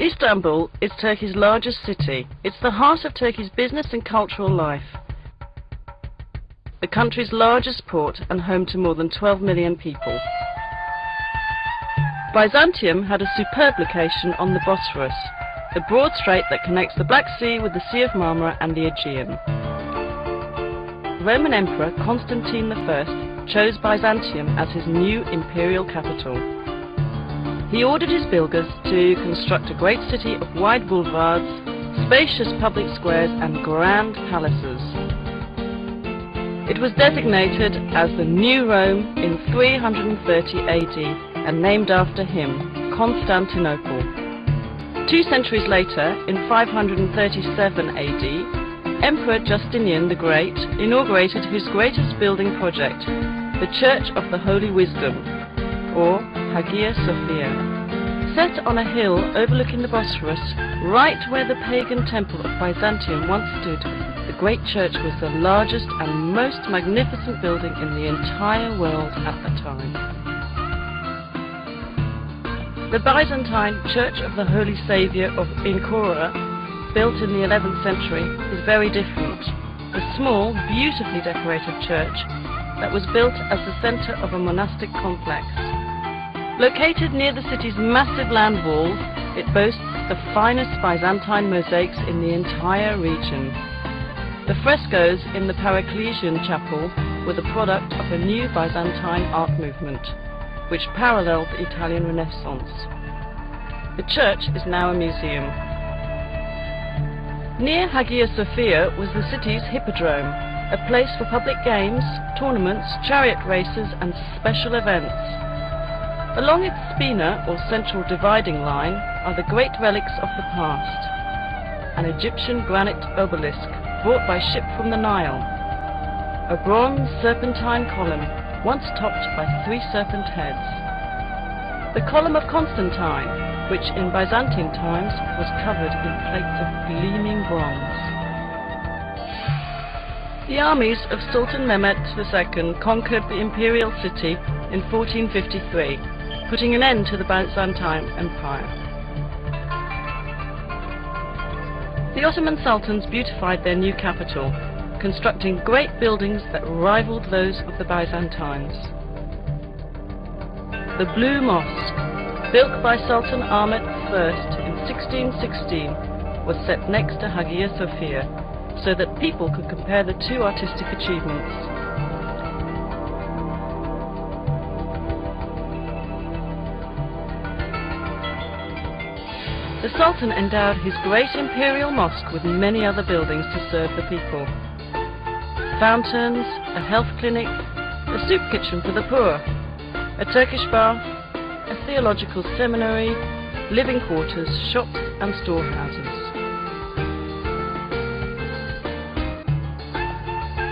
Istanbul is Turkey's largest city. It's the heart of Turkey's business and cultural life. The country's largest port and home to more than 12 million people. Byzantium had a superb location on the Bosphorus, the broad strait that connects the Black Sea with the Sea of Marmara and the Aegean. Roman Emperor Constantine I chose Byzantium as his new imperial capital. He ordered his builders to construct a great city of wide boulevards, spacious public squares and grand palaces. It was designated as the New Rome in 330 AD and named after him, Constantinople. 2 centuries later, in 537 AD, Emperor Justinian the Great inaugurated his greatest building project, the Church of the Holy Wisdom, or Hagia Sophia. Set on a hill overlooking the Bosphorus, right where the pagan temple of Byzantium once stood, the great church was the largest and most magnificent building in the entire world at the time. The Byzantine Church of the Holy Saviour of Ankara, built in the 11th century, is very different. A small, beautifully decorated church that was built as the centre of a monastic complex. Located near the city's massive land walls, it boasts the finest Byzantine mosaics in the entire region. The frescoes in the Paracelsian chapel were the product of a new Byzantine art movement, which paralleled the Italian Renaissance. The church is now a museum. Near Hagia Sophia was the city's hippodrome, a place for public games, tournaments, chariot races and special events. Along its spina, or central dividing line, are the great relics of the past. An Egyptian granite obelisk brought by ship from the Nile. A bronze serpentine column, once topped by 3 serpent heads. The column of Constantine, which in Byzantine times was covered in plates of gleaming bronze. The armies of Sultan Mehmed II conquered the imperial city in 1453, putting an end to the Byzantine Empire. The Ottoman sultans beautified their new capital, constructing great buildings that rivaled those of the Byzantines. The Blue Mosque, built by Sultan Ahmed I in 1616, was set next to Hagia Sophia, so that people could compare the 2 artistic achievements. The Sultan endowed his great imperial mosque with many other buildings to serve the people. Fountains, a health clinic, a soup kitchen for the poor, a Turkish bath, a theological seminary, living quarters, shops and storehouses.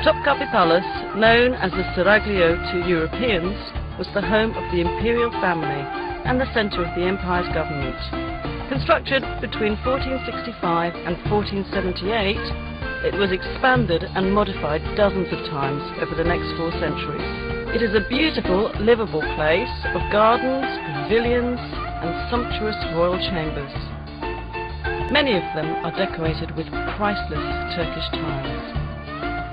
Topkapi Palace, known as the Seraglio to Europeans, was the home of the imperial family and the centre of the empire's government. Constructed between 1465 and 1478, it was expanded and modified dozens of times over the next 4 centuries. It is a beautiful, livable place of gardens, pavilions and sumptuous royal chambers. Many of them are decorated with priceless Turkish tiles.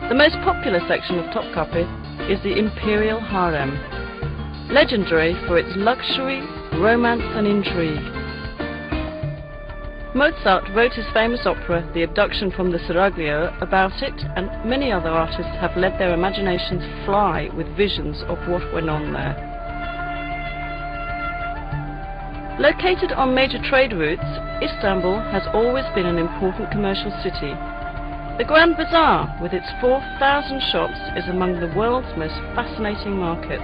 The most popular section of Topkapi is the Imperial Harem, legendary for its luxury, romance and intrigue. Mozart wrote his famous opera, The Abduction from the Seraglio, about it, and many other artists have let their imaginations fly with visions of what went on there. Located on major trade routes, Istanbul has always been an important commercial city. The Grand Bazaar, with its 4,000 shops, is among the world's most fascinating markets.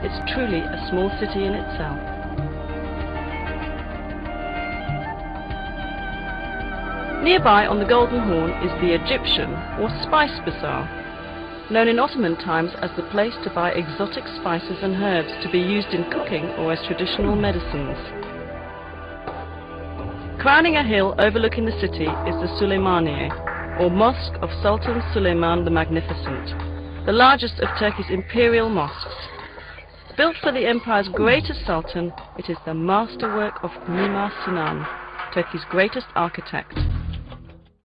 It's truly a small city in itself. Nearby on the Golden Horn is the Egyptian, or Spice Bazaar, known in Ottoman times as the place to buy exotic spices and herbs to be used in cooking or as traditional medicines. Crowning a hill overlooking the city is the Süleymaniye, or Mosque of Sultan Süleyman the Magnificent, the largest of Turkey's imperial mosques. Built for the empire's greatest sultan, it is the masterwork of Mimar Sinan, Turkey's greatest architect.